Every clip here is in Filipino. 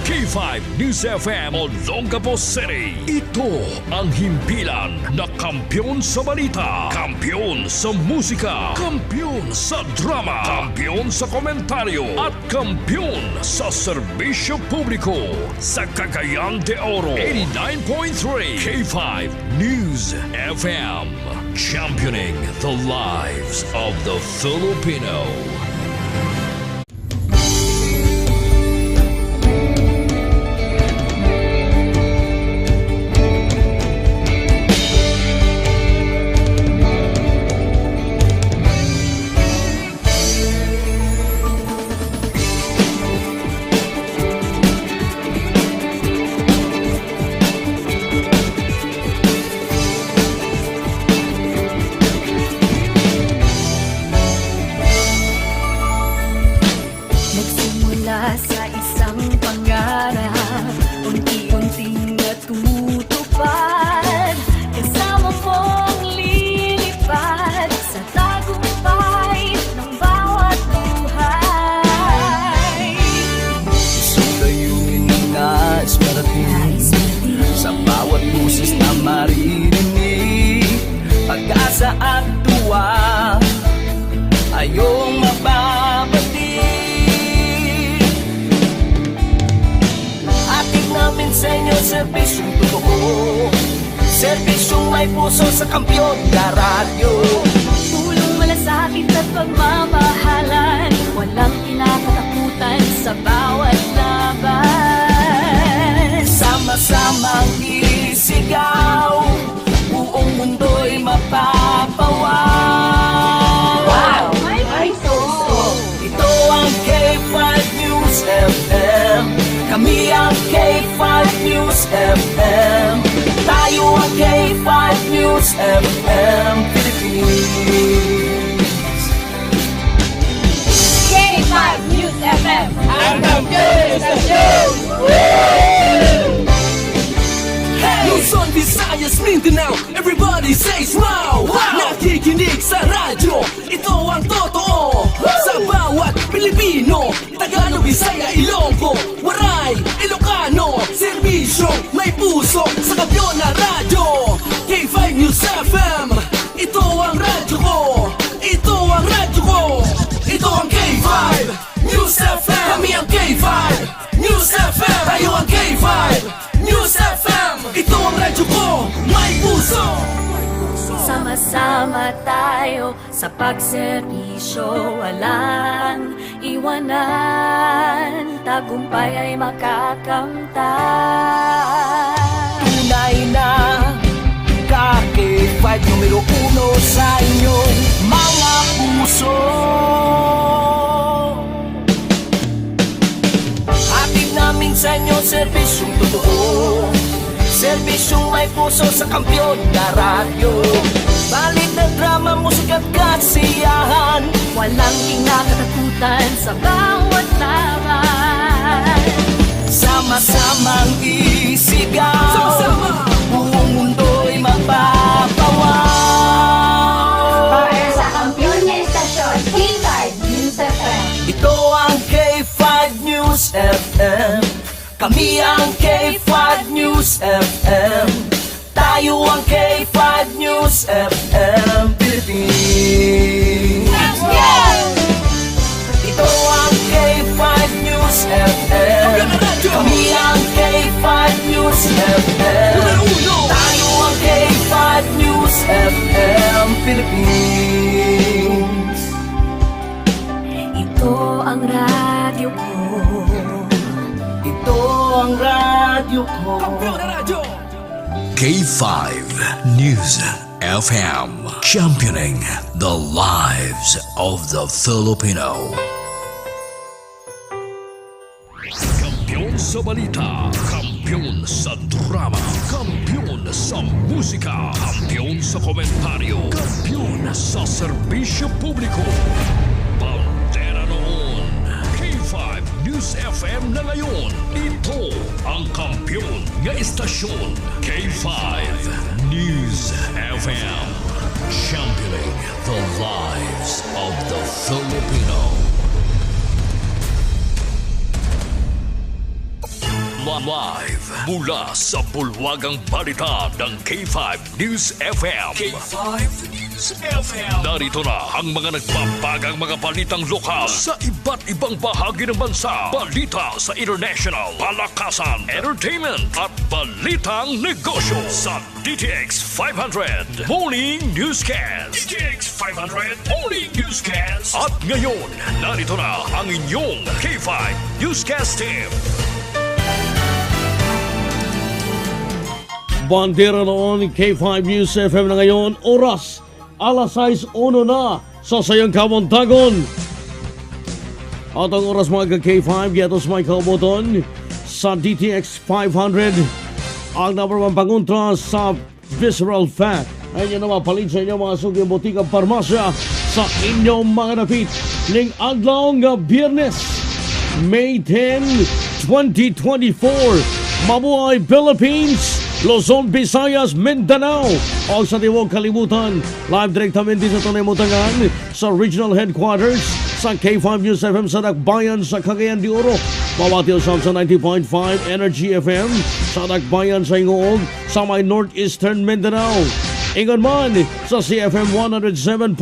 K5 News FM Olongapo City. Ito ang himpilan na kampyon sa balita, kampyon sa musika, kampyon sa drama, kampyon sa komentaryo, at kampyon sa serbisyo publiko. Sa Cagayan de Oro, 89.3 K5 News FM. Championing the lives of the Filipino. Sa isang pangarap, unti-unting natutupad, kasama mong lilipad sa tagumpay ng bawat buhay. Isang layunin ng nais parating sa bawat busis na maririnig, pag-asa at tuwa ayong mapapatid. Namin sa inyo, serbisyong totoo, serbisyong may puso sa kampyon na radyo. Tulong malasakit at pagmamahalan, walang kinakatakutan sa bawat laban. Sama-samang isigaw, buong mundo'y mapapawaw. Wow! Ay, Ito ang K5 News FM. Kami ang K5 News FM. Tayo ang K5 News FM Philippines. K5 News FM. Ang kampiyon sa show! Luzon, Visayas, Mindanao, everybody says wow! Nakikinig sa radyo, ito ang totoo. Sa bawat Pilipino, Tagalog, Bisaya, Ilonggo, Waray, Ilocano, serbisyo may puso sa kampyon na radyo. K5 News FM, ito ang radyo ko, ito ang radyo ko, ito ang K5 News FM. Kami ang K5 News FM, tayo ang K5 News FM. Ito ang radyo ko, may puso. Sama-sama tayo sa pagserbisyo, walang iwanan, tagumpay ay makakamtan. Tunay na K5 numero 1 sa inyong mga puso. Hatid namin sa inyo serbisyong totoo, serbisyong may puso sa kampyon na radyo. Balik na drama, musika at kasiyahan, Walang kinakatakutan sa bawat laban. sama-samang isigaw, buong mundo'y mapapawaw. Para sa kampyon na istasyon, K5 News FM. Ito ang K5 News FM. Kami ang K5 News FM. Tayo ang K5 News FM Philippines. Ito ang K5 News FM. Kami ang K5 News FM. Tayo ang K5 News FM Philippines. Ito ang radyo ko, Ito ang radyo ko. K5 News FM. Championing the lives of the Filipino. Kampyon sa balita, kampyon sa drama, kampyon sa musika, kampyon sa komentaryo, kampyon sa serbisyo publiko. Bandera noon, K5 News FM na ngayon. Ito ang kampyon nga istasyon, K5 News FM. Championing the lives of the Filipino. Live mula sa bulwagang balita ng K5 News FM. K5 News FM. Narito na ang mga nagbabagang mga balitang lokal sa iba't ibang bahagi ng bansa. Balita sa international, palakasan, entertainment at balitang negosyo sa DTX 500 Morning Newscast. DTX 500 Morning Newscast. At ngayon, narito na ang inyong K5 Newscast team. Bandera noon, K5 News FM na ngayon, oras, alas 6:01 na sa sayang Kamontagon. At ang oras mga K5, yatos may kauboton sa DTX 500, ang number 1 panguntra sa Visceral Fat. Ayun yung mapalit sa inyo mga sugyong botika parmasya sa inyong mga napit ning adlaw nga Biyernes, May 10, 2024. Mabuhay Philippines! Luzon, Visayas, Mindanao o sa tiwog kalibutan. Live direktamente sa Tunay Mutangan sa regional headquarters sa K5 News FM sa Dakbayan sa Cagayan de Oro. Mawati usap sa 90.5 Energy FM sa Dakbayan sa Ingoog sa may Northeastern Mindanao. Ingon man sa CFM 107.5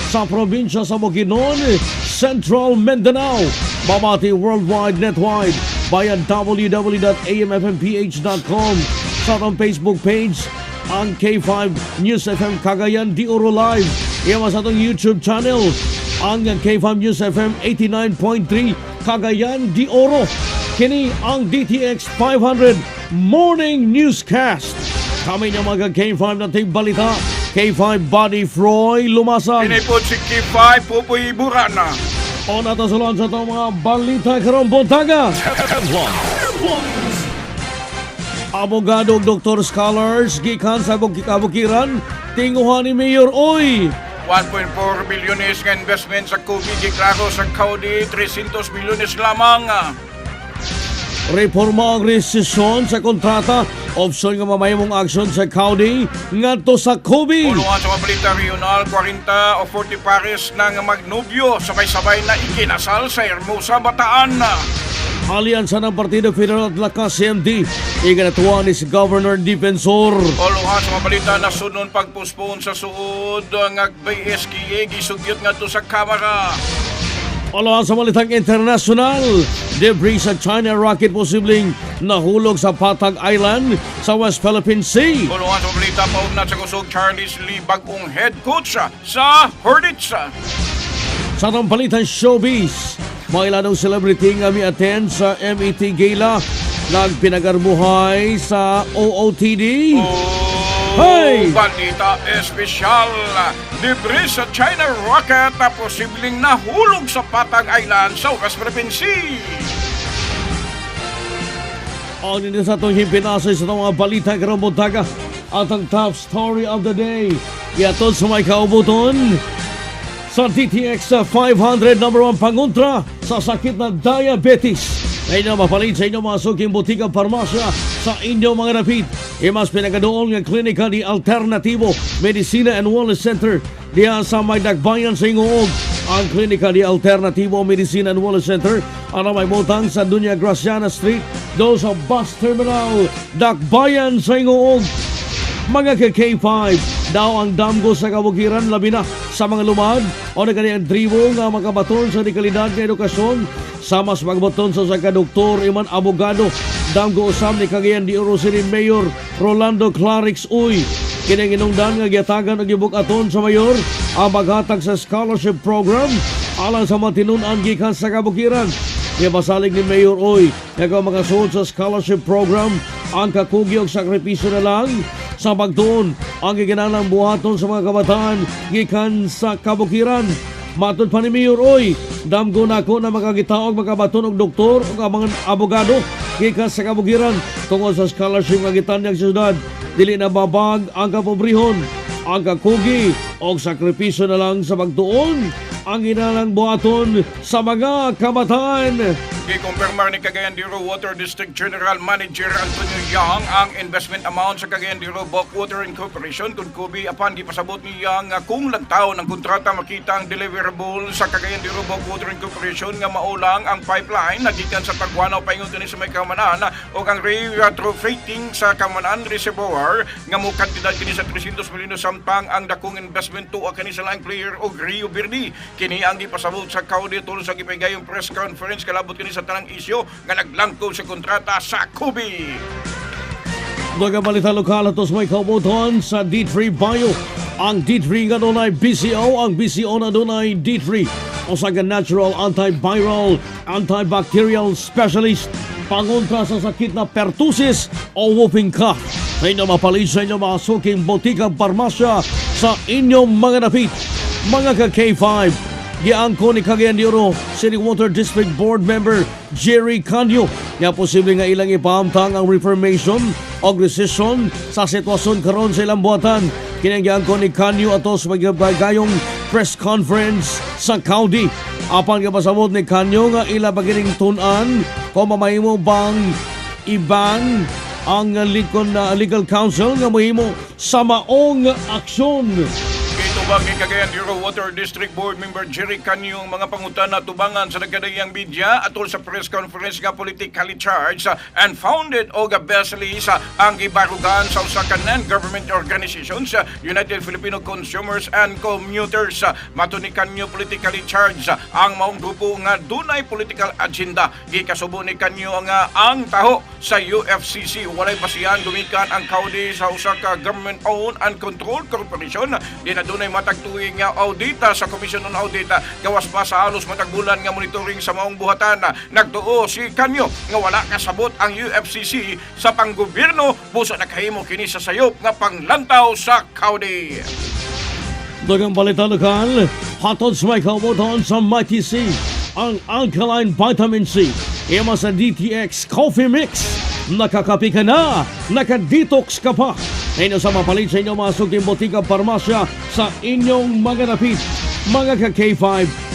sa probinsya sa Bukidnon, Central Mindanao. Mawati worldwide netwide via www.amfmph.com. Sa atong Facebook page, ang K5 News FM Cagayan de Oro Live. Iyawa sa atong YouTube channel, ang K5 News FM 89.3 Cagayan de Oro. Kini ang DTX 500 Morning Newscast. Kami niya mga K5 na balita. K5 Body Froy Lumasag. Pinipod si K5 Pupuy Burana. O natasulan sa itong mga balita karong buntaga. Abogado ug Dr. Scholars gikan sa kabukiran tinguhan ni Mayor Oy. 1.4 bilyones nga investment sa COVID giklaro sa Kaudi, 300 bilyones lamang. Reforma ang resisyon sa kontrata, opsyon nga mamayamong aksyon sa Kaudi ngadto sa COVID. Pulungan sa Mabalita Regional, 40 o 40 pares na nga magnobyo sabay-sabay na ikinasal sa Hermosa, Bataan. Alyansa ng Partido Federal at Lakas CMD, iganatuwa ni si Governor Defensor. Pulungan sa Mabalita na sunon pagpospone sa suod nga BSKA gisugyot nga to sa Kamara. Alahan sa balitang international, debris sa China rocket posibleng nahulog sa Patag Island sa West Philippine Sea. Pulungan sa Mabalita paugnat sa kusog Charles Lee bagong head coach sa Hornets. Sa atong balitang showbiz, mga ilanong celebrity nga mi-attend sa MET Gala nagpinagarbuhay sa OOTD. Hey! Balita espesyal, debris sa China rocket na posibleng nahulog sa Patag Island sa West Philippine Sea. Ang nito sa itong himpinasay sa itong mga balita karong buntaga at ang top story of the day. Iatod sa may kaubuton sa DTX 500 number 1 panguntra sa sakit na diabetes. Ngayon na mapalit sa inyong mga suking butika parmasya sa inyong mga napit. Imas pinagadoon nga klinika di Alternativo Medicina and Wellness Center diya sa may Dakbayan sa Ingoog. Ang klinika di Alternativo Medicina and Wellness Center ang may butang sa Dunya Graciana Street do sa bus terminal Dakbayan sa Ingoog. Mga K5 daw ang damgo sa kabukiran labi na sa mga lumad o na kaniyang tribo nga makabaton sa dekalidad ng edukasyon sa mas magbaton sa kadoktor iman abogado damgo usam ni Cagayan de Oro City Mayor Rolando Clarix Uy. Kining inungdan nga giatagan og gibukaton sa mayor ang maghatag sa scholarship program alang sa matinud-an gikan sa kabukiran. Ibasalig ni Mayor Uy nga makasuod sa scholarship program ang kakugi og sakripisyo na lang sa pagtuon ang giginahanglang buhaton sa mga kabataan gikan sa kabukiran. Matod pa ni Mayor Oy, damgo na ako na makagitaog makabaton og doktor o mga abogado gikan sa kabukiran tungod sa scholarship nga gitanyag sa syudad. Dili na babag ang kapobrehon, ang kakugi o sakripisyo na lang sa pagtuon ang ginahanglang buhaton sa mga kabataan. Gikumpirmar ni Cagayan de Oro Water District General Manager Antonio Yang ang investment amount sa Cagayan de Oro Bulk Water Incorporation kung kubi apan gipasabot ni Yang kung lagtaw ng kontrata makita ang deliverable sa Cagayan de Oro Bulk Water Incorporation nga maulang ang pipeline nagikan sa Tagwanaw paingon ni sa may Kamanan o ang retrofitting sa Kamanan Reservoir nga mo kantidad kini sa 300 milyon samtang ang dakong investment tuwa kani sa laing player og Rio Verde kini ang gipasabot sa Kaudi tungod sa gipahigayong press conference kalabot kini sa tanang isyu nga naglangko sa kontrata sa Kubi. Mga balita lokal atos may kaubuton sa D3 Bio. Ang D3 nga dunay BCO, ang BCO na dunay D3 o sa natural antiviral, antibacterial specialist pangontra sa sakit na pertussis o whooping cough. Sa inyo mapalit sa inyo mga suking botikang parmasya sa inyong mga napit. Mga ka-K5, giangko ni Cagayan de Oro City Water District Board Member Jerry Canyo nga posible nga ilang ipahamtang ang reformation o rescission sa sitwasyon karon sa ilang buhatan. Kinanggiangko ni Canyo atos magigayong press conference sa Kaudi. Apan nga pasabot ni Canyo nga ila bagining tunan kung mamahimo bang iban ang legal counsel nga mahimo sa maong aksyon. Tubang ni Cagayan de Oro Water District Board Member Jerry Canyo ang mga pangutana tubangan sa nagkadayang media atol sa press conference nga politically charged and founded o gabesali sa ang gibarugan sa usa ka non-government organizations United Filipino Consumers and Commuters. Mato ni Canyo politically charged ang maong grupo nga dunay political agenda. Gikasubo ni Canyo nga ang taho sa UFCC walay basihan gumikan ang kaudi sa usa ka government-owned and controlled corporation. Di na dunay matag tuig nga audita sa Commission on Audita gawas pa sa halos matag bulan nga monitoring sa maong buhatan. Nagtuo si Canyo nga wala kasabot ang UFCC sa panggobyerno busa nakahimo kini sa sayop nga panglantaw sa kaudi. Dagang balita lokal, hatod sa may kaubuton sa Mighty C, ang alkaline vitamin C, ima sa DTX Coffee Mix. Nakakapi ka na, nakadetox ka pa. Ngayon sa mapalit sa inyong mga suging botika parmasya sa inyong mga napit. Mga ka-K5,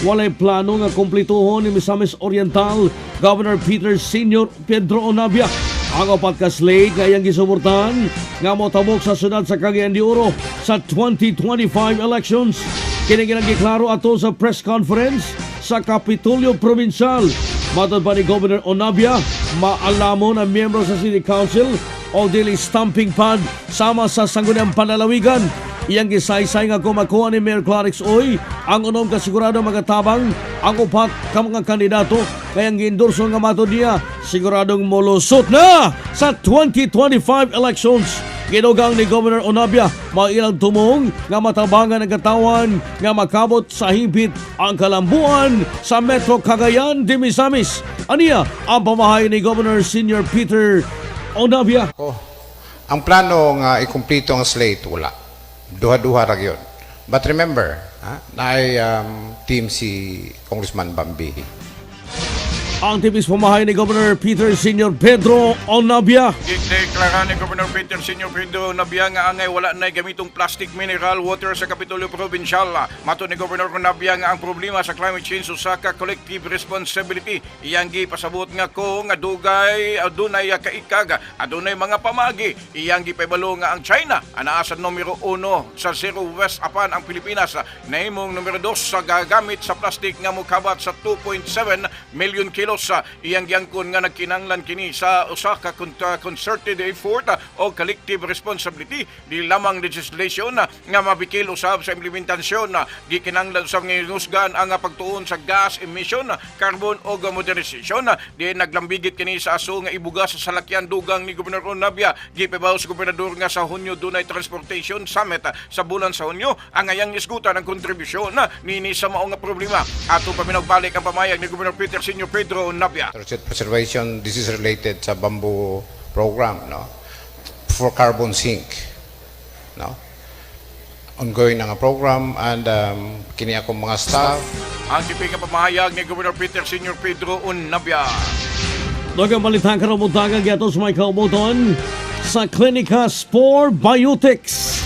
walay plano nga kumplituhon ni Misamis Oriental Governor Peter Sr. Pedro Onabia. Ang opat ka slate nga iyang gisuportahan nga motabok sa syudad sa Cagayan de Oro sa 2025 elections. Kinigiklaro ato sa press conference sa Kapitolyo Provincial. Matod pa ni Governor Onabia, maalamon ang miyembro sa City Council o dili stamping pad sama sa sangguniang panlalawigan. Iyang gisaysay nga kumakuha ni Mayor Clarix Oy ang unom kasigurado magatabang ang upat ka mga kandidato kayang giendorso nga matod niya siguradong molusot na sa 2025 elections. Ginugang ni Governor Onabia mailang tumong nga matabangan ang katawan nga makabot sa higit ang kalambuan sa Metro Cagayan de Misamis. Aniya ang pamahay ni Governor Senior Peter Onabia. Ang plano nga ikumplito ang slate, wala. Duha-duha ra yun. But remember, naay team si Congressman Bambi. Ang tipis pamahay ni Governor Peter Senior Pedro Onabia. Deklara ni Governor Peter Senior Pedro Onabia nga angay wala na gamitong plastic mineral water sa Kapitolyo Provincial. Mato ni Governor Onabia nga ang problema sa climate change usa ka collective responsibility. Iyang gipasabot nga kung adugay adunay kaikag adunay mga pamagi. Iyang gipabalo nga ang China anaa sa numero 1 sa Zero West apan ang Pilipinas nahimong numero 2 sa gagamit sa plastic nga mokabat sa 2.7 million kilos. Iyang giangkon nga nagkinanglan kini sa usa ka concerted effort o collective responsibility di lamang legislation nga mabikil usab sa implementasyon gikinanglan usab nga husgan ang pagtuon sa gas emission, carbon o modernization. Di naglambigit kini sa aso nga ibuga sa salakyan dugang ni Gobernador Onabia. Gipabaw sa gobernador nga sa Hunyo dunay transportation summit sa bulan sa Hunyo ang ayang isgutan ang kontribusyon nini sa mao nga problema. Ato pa minagbalik ang pamayag ni Gobernador Peter Senior Pedro Onabia. Preservation, this is related sa bamboo program, no? For carbon sink, no? Ongoing na nga program and kini akong mga staff. Ang tipig nga pamahayag ni Gobernador Peter Senior Pedro Onabia. Dagang balita karamutangan gatos may kaubuton sa Klinika Spore Biotics.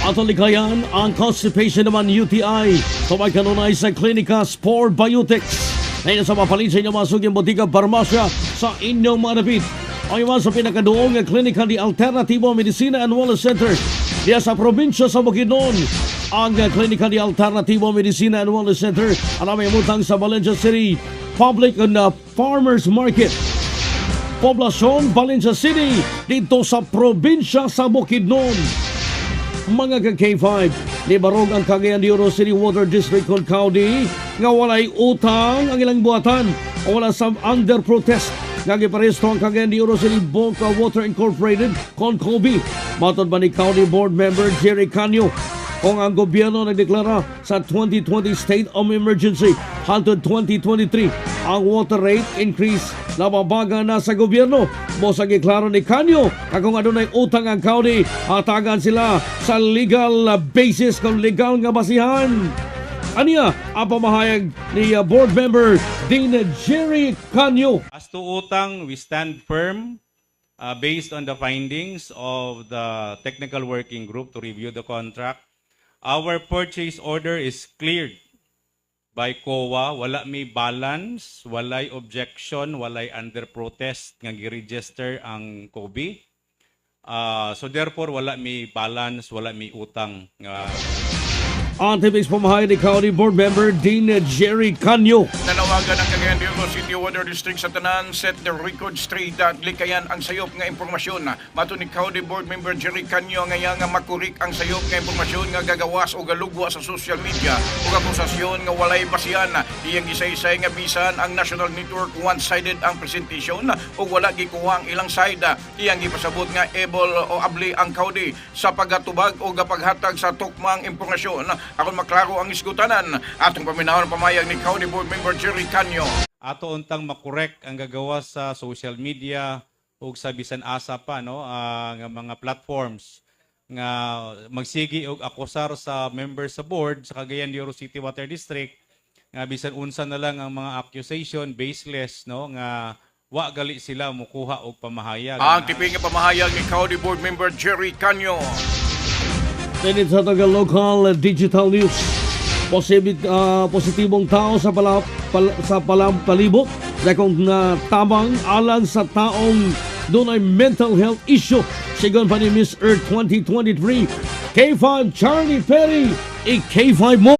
Ato likayan ang constipation naman UTI. Tumay kanunay sa Klinika Spore Biotics. Ngayon sa mapalin sa inyong mga sugyang botika parmasya sa inyong mga dapit. O iwan sa pinakadoong nga klinika ni Alternativo Medicina and Wellness Center diya sa probinsya sa Bukidnon. Ang klinika ni Alternativo Medicina and Wellness Center ang may mutang sa Valencia City Public and Farmers Market. Poblasyon Valencia City dito sa probinsya sa Bukidnon. Mga ka-K5, libarog ang Cagayan de Oro City Water District kon County nga walay utang ang ilang buhatan o wala sa under protest nga giparesto ang Cagayan de Oro City Boca Water Incorporated kon Kobe. Matod ba ni County Board Member Jerry Canyo kung ang gobyerno nagdeklara sa 2020 State of Emergency hangtod 2023 ang water rate increase nababaga na sa gobyerno. Bosa giklaro ni Canyo kung adunay utang ang county, hatagan sila sa legal basis kung legal nga basihan. Aniya ang pamahayag ni board member Dean Jerry Canyo. As to utang, we stand firm based on the findings of the technical working group to review the contract. Our purchase order is cleared by COA. Wala may balance, walay objection, walay under protest nga gi-register ang COBE. So therefore, wala may balance, wala may utang. Antibis pamahayag ni County Board Member Dean Jerry Canyo. Nanawagan ng Cagayan de Oro City Water District sa tanan, set the record straight at likayan ang sayop nga impormasyon. Mato ni County Board Member Jerry Canyo nga makurik ang sayop nga impormasyon nga gagawas o galugwa sa social media o akusasyon nga walay basihan. Iyang gisaysay nga bisan ang national network one-sided ang presentation o wala gikuha ang ilang side. Iyang gipasabot nga able o abli ang County sa paghatubag o gapaghatag sa tukmang impormasyon. Aron maklaro ang isgutanan atong paminahon pamayag ni County Board Member Jerry Canyo. Ato untang makorek ang gagawa sa social media ug sa bisan asa pa nga mga platforms nga magsigi og akusar sa members sa board sa Cagayan de Oro City Water District nga bisan unsa na lang ang mga accusation baseless nga wa gali sila mukuha og pamahayag. Ang tiping nga pamahayag ni County Board Member Jerry Canyo. Tinit sa taga local digital news. Positibong tao sa palibot dakong na tabang alang sa taong doon ay mental health issue. Sigon pa ni Miss Earth 2023 K5 Charlie Perry K5 mo.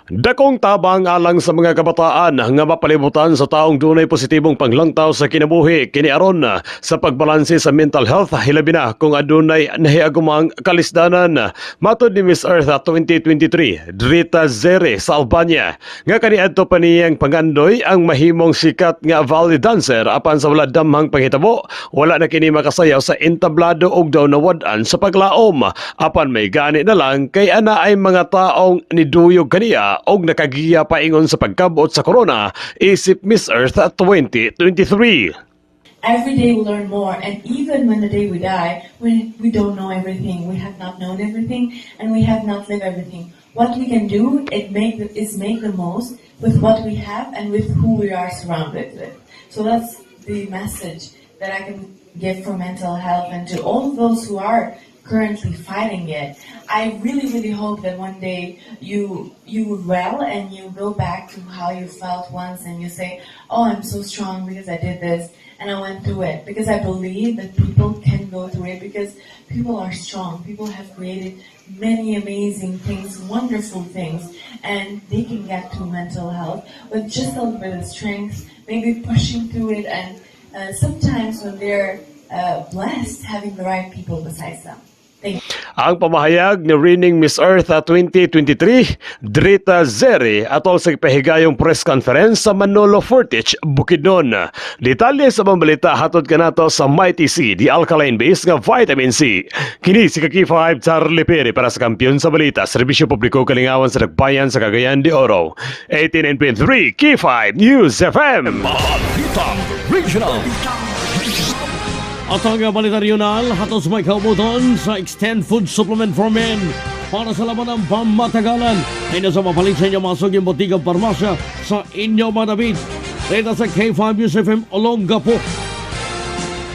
Dakong tabang alang sa mga kabataan nga mapalibutan sa taong dunay positibong panglangtaw sa kinabuhi kini aron sa pagbalanse sa mental health hilabi na kung adunay nahiagumang kalisdanan. Matod ni Miss Earth 2023 Drita Zere sa Albania nga kaniadto pa niyang pangandoy ang mahimong sikat nga valley dancer apan sa wala damhang panghitabo wala na kini makasayaw sa entablado og daw nawad-an sa paglaom apan may gani na lang kay ana ay mga taong niduyog kaniya og nakagiya paingon sa pagkabot sa corona, isip Miss Earth 2023. Every day we learn more, and even when the day we die, we don't know everything, we have not known everything, and we have not lived everything. What we can do is make the most with what we have and with who we are surrounded with. So that's the message that I can give for mental health and to all those who are currently fighting it. I really, really hope that one day you well and you go back to how you felt once and you say, oh, I'm so strong because I did this and I went through it. Because I believe that people can go through it because people are strong. People have created many amazing things, wonderful things, and they can get to mental health with just a little bit of strength, maybe pushing through it, and sometimes when they're blessed, having the right people besides them. Ang pamahayag ni Reigning Miss Earth 2023, Drita Zere atol sa pahigayong press conference sa Manolo Fortich, Bukidnon. Detalye sa pambalita hatod kanato sa Mighty C, the alkaline base nga vitamin C. Kini si K5 Charlie Perry para sa Kampiyon sa Balita, Serbisyo Publiko Kalingawan sa Nagbayan sa Cagayan de Oro. 89.3 K5 News FM. Balitang Regional. At ang balita regional, hatos may kaubuton sa Extend Food Supplement for Men para sa laban ng pamatagalan. Ay nasa mapalit sa inyo mga suging botigang parmasya sa inyo mga David. Dito sa K5 News FM Olongapo.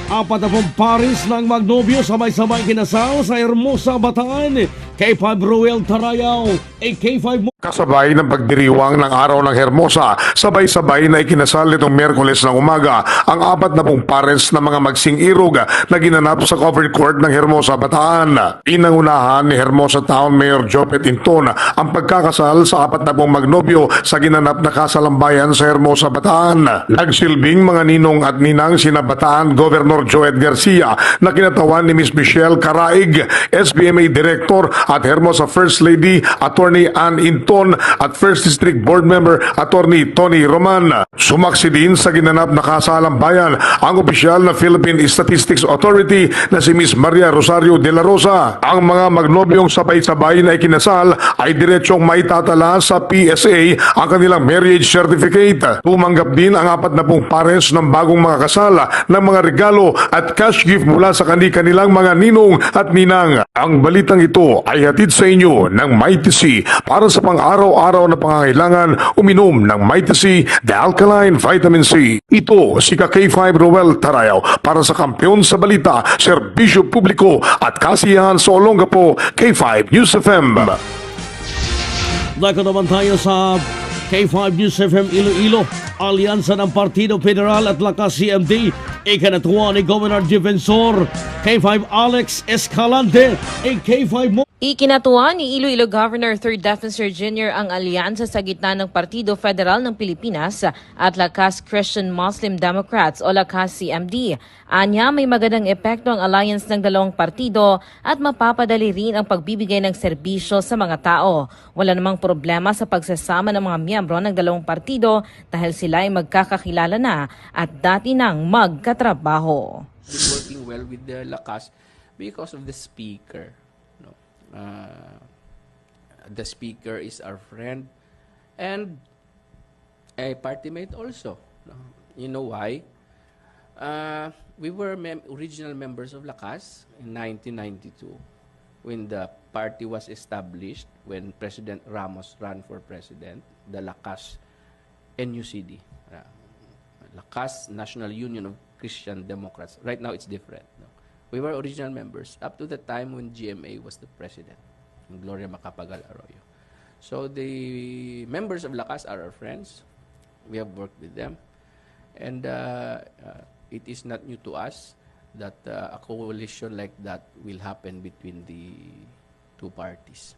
40 paris ng magnobyo sabay-sabay kinasal sa Hermosa, Bataan. K5 Ruel Tarayaw, K5 Kasabay ng pagdiriwang ng Araw ng Hermosa, sabay-sabay na ikinasal nitong Miyerkules ng umaga ang 40 pares na mga magsing-irog na ginanap sa covered court ng Hermosa, Bataan. Inangunahan ni Hermosa Town Mayor Jopet Inton ang pagkakasal sa 40 magnobyo sa ginanap na kasalambayan sa Hermosa, Bataan. Nagsilbing mga ninong at ninang sina Bataan Governor Joed Garcia na kinatawan ni Miss Michelle Caraig, SBMA Director at Hermosa First Lady Attorney Ann Inton at First District Board Member Attorney Tony Roman. Sumaksi din sa ginanap na kasalambayan ang opisyal na Philippine Statistics Authority na si Miss Maria Rosario de la Rosa. Ang mga magnobyong sabay-sabay na ikinasal ay diretsyong maitatala sa PSA ang kanilang marriage certificate. Tumanggap din ang 40 pares ng bagong mga kasal ng mga regalo at cash gift mula sa kanilang mga ninong at ninang. Ang balitang ito ay hatid sa inyo ng Mighty C para sa pang-araw-araw na pangangailangan uminom ng Mighty C, the Alkaline Vitamin C. Ito si K5 Ruel Tarayaw para sa Kampiyon sa Balita, Serbisyo Publiko at Kasiyahan sa Olongapo, K5 News FM. Dako naman tayo sa K5 News FM Iloilo. Alyansa ng Partido Federal at Lakas CMD. Ikanatuwa ni Governor Defensor K5 Alex Escalante. K5 mo. Ikinatuwa ni Iloilo Governor 3rd Defensor Jr. ang alyansa sa gitna ng Partido Federal ng Pilipinas at Lakas Christian Muslim Democrats o Lakas CMD. Anya may magandang epekto ang alliance ng dalawang partido at mapapadali rin ang pagbibigay ng serbisyo sa mga tao. Wala namang problema sa pagsasama ng mga miyembro ng dalawang partido dahil sila ay magkakakilala na at dati nang magkatrabaho. Working well with the Lakas because of the speaker. The speaker is our friend and a party mate also. You know why? We were original members of Lakas in 1992 when the party was established, when President Ramos ran for president, the Lakas NUCD, Lakas National Union of Christian Democrats. Right now it's different. We were original members up to the time when GMA was the president, Gloria Macapagal Arroyo. So the members of Lakas are our friends. We have worked with them. And it is not new to us that a coalition like that will happen between the two parties.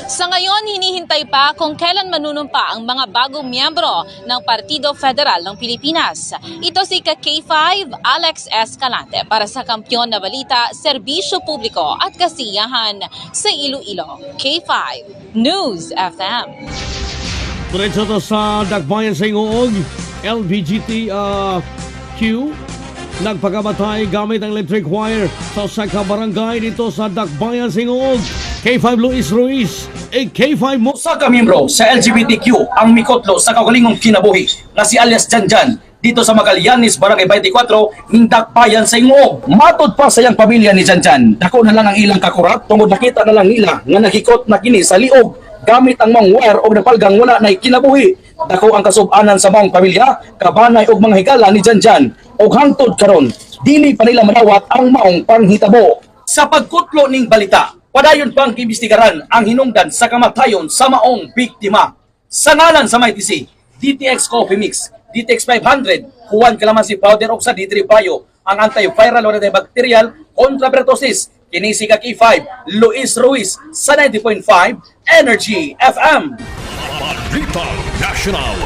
Sa ngayon, hinihintay pa kung kailan manunumpa ang mga bagong miyembro ng Partido Federal ng Pilipinas. Ito si K5 Alex Escalante para sa Kampiyon na Balita, Serbisyo Publiko at Kasiyahan sa Iloilo. K5 News FM. Diretso to sa Dakbayan sa Ingoog, LBGTQ. Nagpagamatay gamit ang electric wire sa Saka Barangay dito sa Dakbayan sa Ingoog. K5 Luis Ruiz, K5 mo. Sa kamiyembro sa LGBTQ ang mikotlo sa kaugalingong kinabuhi na si alias Janjan dito sa Magallanes, Barangay 24, ng Dakbayan sa Ingoog. Matod pa sa iyang pamilya ni Janjan, dako na lang ang ilang kakurat tungod nakita na lang nila nga nagikot na kini sa liog gamit ang mga wire o napalgang wala na kinabuhi. Dako ang kasub-anan sa mga pamilya, kabanay og mga higala ni Janjan o hangtod karon dili pa nila manawat ang maong panghitabo. Sa pagkutlo ning balita, padayon pang kimbestigaran ang hinungdan sa kamatayon sa maong biktima. Sa ngalan sa Mighty C, DTX Coffee Mix, DTX 500, Juan Calamansi Powder o sa D3 Bio, ang antiviral o antibacterial kontra pertussis. Kini si K5 Luis Ruiz sa 90.5 Energy FM. Balitang National.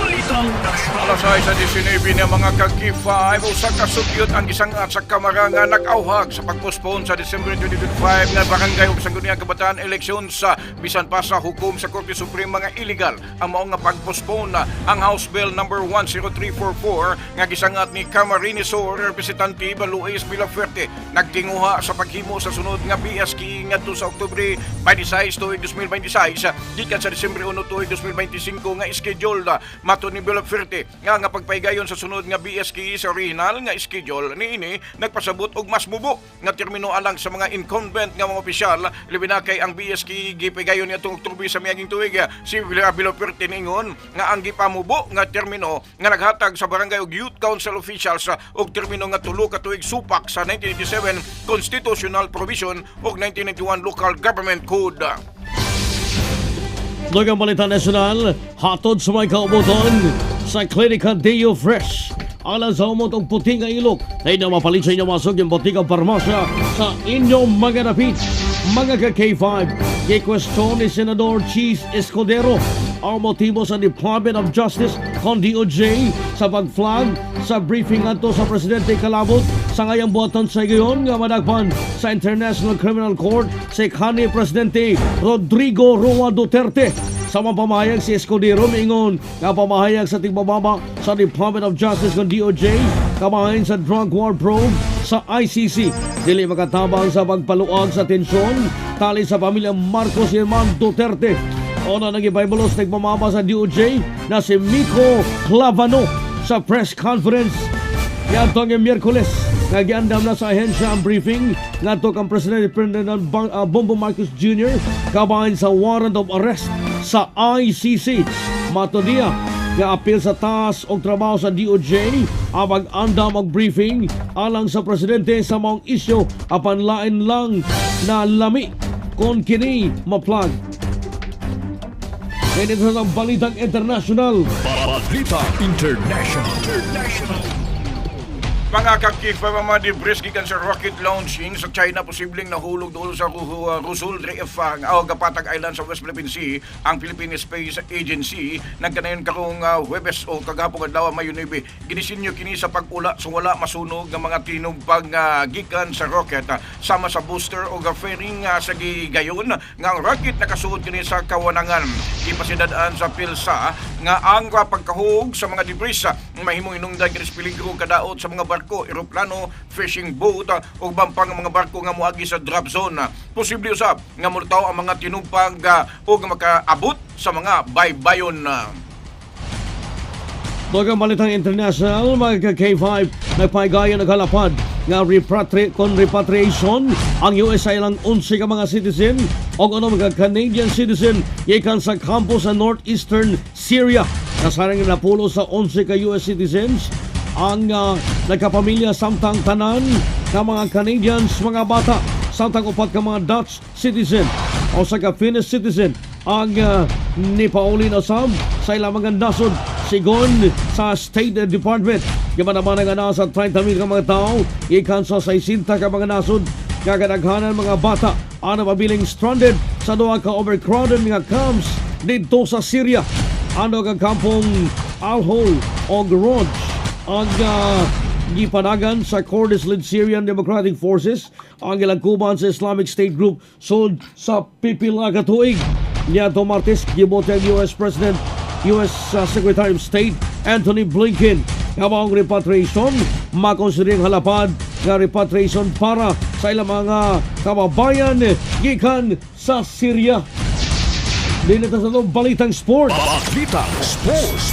Alas ay sa 19 ng mga K5 o sa kasugyot ang isang at sa Kamaranga nag-auhag sa pagpospone sa December 2025 nga barangay ug sangguniang kabataan eleksyon sa bisan pa sa hukom sa Korte Supreme mga illegal ang mao nga pagpospone ang House Bill number 10344 nga gisangat ni Camarines Sur Representative Luis Villafuerte nagtinguha sa paghimo sa sunod nga BSK ngadto sa Oktubre 26 tuig 2026 gikan sa Disyembre 1 tuig 2025 nga schedule mato ni Villafuerte nga pagpaigayon sa sunod nga BSK sa original nga schedule niini nagpasabot og mas mubo nga termino alang sa mga incumbent nga mga opisyal labi na kay ang BSK gipigayon niadtong Oktubre sa miaging tuig si Villafuerte ningon nga ang gipamubo nga termino nga naghatag sa barangay ug youth council officials og termino nga tulo ka tuig supak sa 1987 constitutional provision ug 1991 local government code. Dugang Balita Nasional, hatod sa may kaubuton sa Klinika Deo Fresh. Alang sa umot ang puting nga ilok, ay na mapalit sa inyo masog yung butikang parmasya sa inyong mga napit. Mga ka-K5, i-question ni Senador Cheese Escudero ang motibo sa Department of Justice kon DOJ sa pag-flag sa briefing ngadto sa Presidente Kalabot sa ngayang buhaton sa gayon nga madagpan sa International Criminal Court si kanhi Presidente Rodrigo Roa Duterte. Sa mga pamahayag si Escudero miingon nga pamahayag sa tigbababa sa Department of Justice kon DOJ kamahain sa drug war probe sa ICC dili makatabang sa pagpaluag sa tensyon tali sa pamilya Marcos Herman Duterte. Ona nagipaybulos nagpamaba sa DOJ na si Miko Clavano sa press conference yatong Miyerkules. Nagiandam na sa ahensya ang briefing ngadto kang Presidente Ferdinand Bongbong Marcos Jr. kabahin sa warrant of arrest sa ICC. Matodiya nga apil sa taas og trabaho sa DOJ ang pag-andam og briefing alang sa Presidente sa maong isyu apan lain lang na lami kon kini ma-plug. Ganito sa Balitang International. Balita International. Mga kakif, mga debris gikan sa rocket launching sa China posibleng nahulog doon sa Rusul Reef o Gapatag Island sa West Philippine Sea. Ang Philippine Space Agency nagkanayon karong Huwebes o kagahapon adlaw Mayo 9 ginisinyo kini sa pag-ula sa wala masunog nga mga tinumpang gikan sa rocket sama sa booster o fairing sa gigayon nga ang rocket nakasuot kini sa kawanangan. Ipasidadaan sa PhilSA nga ang pagkahug sa mga debris mahimong inungdan kini sa peligro kadaot sa mga barko, eroplano, fishing boat o bampang mga barko nga moagi sa drop zone. Posible usab nga multaw ang mga tinumpang o nga makaabot sa mga baybayon. Dugang Balitang International, mga K5, nagpahigayon naghalapad nga repatriation ang US ay lang 11 ka mga citizen o mga Canadian citizen ikan sa campus sa northeastern Syria. Kasarang napulo sa 11 ka US citizens ang nagkapamilya samtang tanan ng mga Canadians, mga bata, samtang upat ka mga Dutch citizen o sa Finnish citizen ang nipauli na sa ilang mga nasod sigon sa State Department. Gimanaman nga nasa 30,000 ka mga tao ikan sa 60 ka mga nasod kagadaghanan mga bata ang mabiling stranded sa duha ka overcrowded mga camps dito sa Syria. Ano ka kampong Al-Hol o Garoj ang gipanagan sa Kurdish-led Syrian Democratic Forces ang ilang kuban sa Islamic State Group sud sa pipila ka tuig. Niadto Martes gibote ang US Secretary of State Antony Blinken nga maong repatriation makonsidering halapad nga repatriation para sa ilang mga kababayan gikan sa Syria. Dinito sa Balitang Sport. Balitang Sports.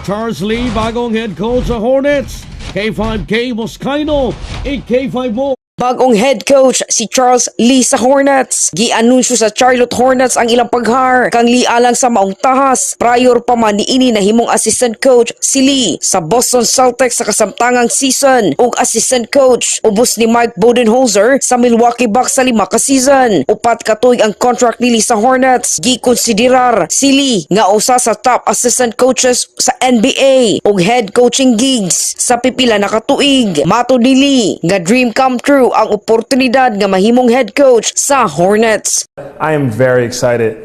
Charles Lee, bagong head coach sa Hornets. K5K Moscaino, K5 mo. Bagong head coach si Charles Lee sa Hornets. Gi-anunsyo sa Charlotte Hornets ang ilang paghar kang Lee alang sa maong tahas. Prior pa man niini na himong assistant coach si Lee sa Boston Celtics sa kasamtangang season ug assistant coach ubos ni Mike Budenholzer sa Milwaukee Bucks sa 5 ka season. Upat ka tuig ang contract ni Lee sa Hornets. Gi-konsiderar si Lee nga usa sa top assistant coaches sa NBA ug head coaching gigs sa pipila na katuig. Mato ni Lee nga dream come true ang oportunidad nga mahimong head coach sa Hornets. I am very excited.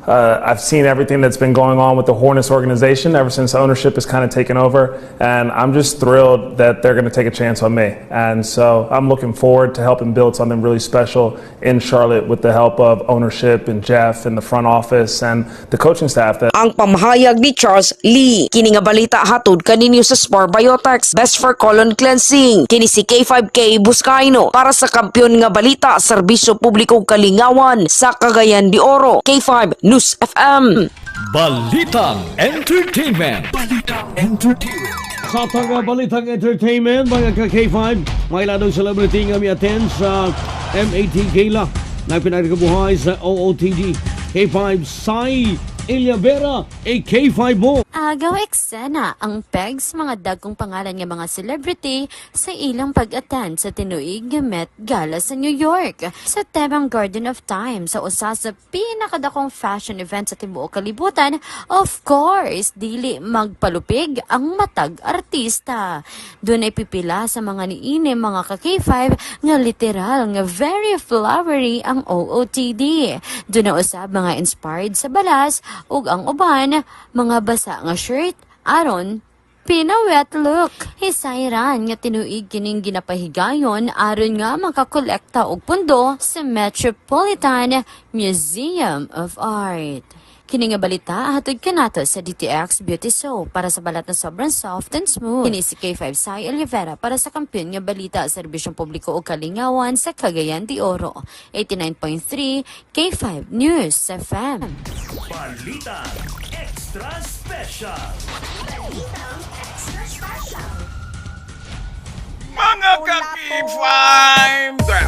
I've seen everything that's been going on with the Hornets organization ever since ownership has kind of taken over, and I'm just thrilled that they're going to take a chance on me. And so I'm looking forward to helping build something really special in Charlotte with the help of ownership and Jeff and the front office and the coaching staff. Ang pamahayag ni Charles Lee, kini nga balita hatod kaninyo sa Spar Biotex, best for colon cleansing. Kini si K5K Buscaino para sa Kampiyon nga Balita, Serbisyo Publikong Kalingawan sa Cagayan de Oro. K5 News FM. Balitang Entertainment. Sa Balitang Entertainment, mga ka-K5, may ilanong celebrity nga mi-attend sa MAT Gala na pinagkabuhay sa OOTD. K5 Sai Ilia Vera, a K5 mo. Agaw eksena ang pegs mga dagkong pangalan nga mga celebrity sa ilang pag-attend sa tinuig nga Met Gala sa New York. Sa tebang Garden of Time sa usa sa pinakadakong fashion event sa tibuok kalibutan, of course, dili magpalupig ang matag artista. Doon ay pipila sa mga niini mga ka-K5 nga literal nga very flowery ang OOTD. Doon na usab mga inspired sa balas ug ang uban mga basa nga shirt aron pina-wet look. Hisayran nga tinuig kining ginapahigayon aron nga makakolekta og pundo sa Metropolitan Museum of Art. Kini nga balita hatod kanato sa DTX Beauty Soap para sa balat na sobrang soft and smooth. Kini si K5 Sai Olivera para sa kampiyon nga balita sa serbisyong publiko o kalingawan sa Cagayan de Oro. 89.3 K5 News FM. Balita Extra Special. Mga ka-K5!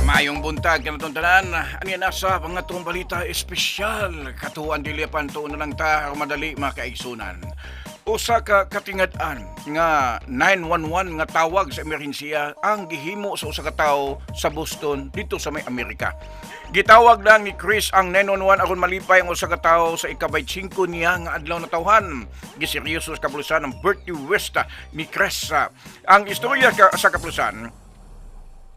Mayong buntag na tuntanan. Ano yan nasa pangatong balita espesyal. Katuan dilipan to na lang ta madali makaigsunan. Usa ka katingad-an nga 911 nga tawag sa emerhensiya ang gihimo sa usa ka tawo sa Boston dito sa may Amerika. Gitawag lang ni Chris ang 911 aron malipay ang usa ka tawo sa ikabay-5 niya nga adlaw na tawhan. Giseryoso sa kapulisan ang Bertie West ni Chris. Ang istorya sa kapulisan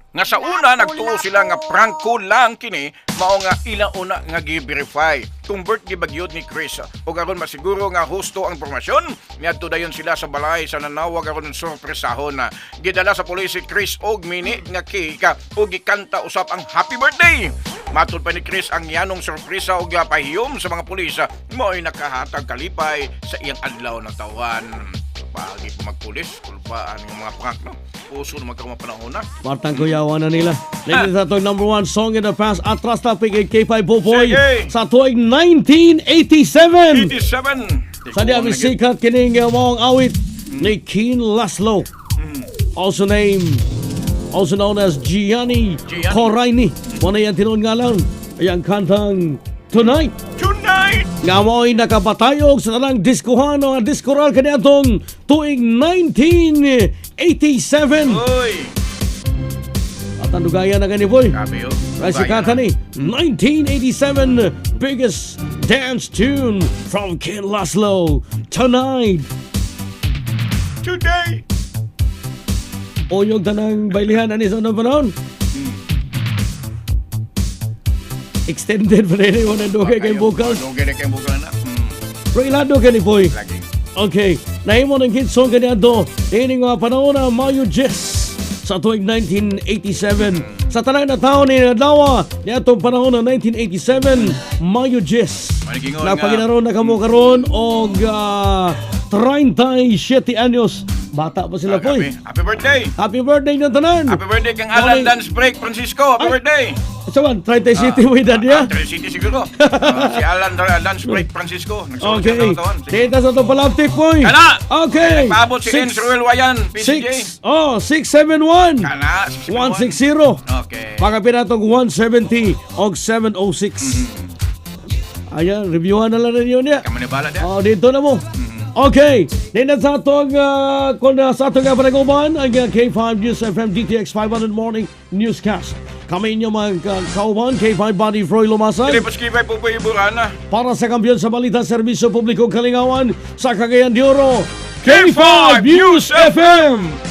nga sa una nagtuo sila nga prangko lang kini mao nga ilauna nga gi-verify kung birthday bagyod ni Chris ug aron masiguro nga husto ang impormasyon niadto dayon sila sa balay sa nanawag aron sorpresahon na gidala sa pulis si Chris og mini nga cake ug gikanta usab ang happy birthday. Matud pa ni Chris ang yanong sorpresa ug pahiyom sa mga pulis mao'y nakahatag kalipay sa iyang adlaw na tawan. Pagi ko magpulis kulpaan yung mga prank no. Puso na magkamapanahon na. Partang kuyawan na nila. Ladies at number one song in the past. Atras tapig K5 Popoy. Sa tuig 1987. 87. Sa diya sikat kining mawang awit ni Keen Laszlo. Also known as Gianni Coraini. Muna yan tinuon nga lang. Ay ang kantang Tonight. Nga mo'y nakapatayog sa talang diskuhan o diskoral kaniadtong tuig 1987. Uy! At ang dugayan na gani boy. Sabi yun. Kasi kata ni 1987 biggest dance tune from Ken Laszlo. Tonight. Today. O yung tanang bailihan ani sa panahon. Extended pa rin yung dugay kayong vocals. Dugay na kayong vocals na. Pero ilado ka ni Boy. Lagi. Okay. Nahimo ng hit song ka niya do. Ini nga panahon na Mayo Jess sa tuig 1987. Sa talang na taon ni Nadawa niya itong panahon ng 1987 Mayo Jess. Napaginaroon na kamo karon og 37 anyos. Bata pa sila po. Happy birthday. Happy birthday ng tanan. Happy birthday kang Alan Dance Break Francisco. Happy birthday. Saban, 30 City mo edad niya? 30 City siguro. Si Alan Dance Break Francisco. Okay. Dito sa ito palaptik po. Kana. Okay. Nagpaabot si Enz Ruel Wayan. PCJ. 671. Kana. 160. Okay. Pagkapinatong 170 og 706. Ayan, reviewan na lang ninyo niya. Kamanibala niya. Dito na mo. Okay, nina sa atong kung sa atong panaguban ang K5 News FM DTX 500 Morning Newscast. Kami inyo mga kauban, K5 Body Froy Lumasag. Tapos K5 po po iburan na. Para sa kampiyon sa balita serbisyo publiko Kalingawan sa Cagayan de Oro, K5 News FM.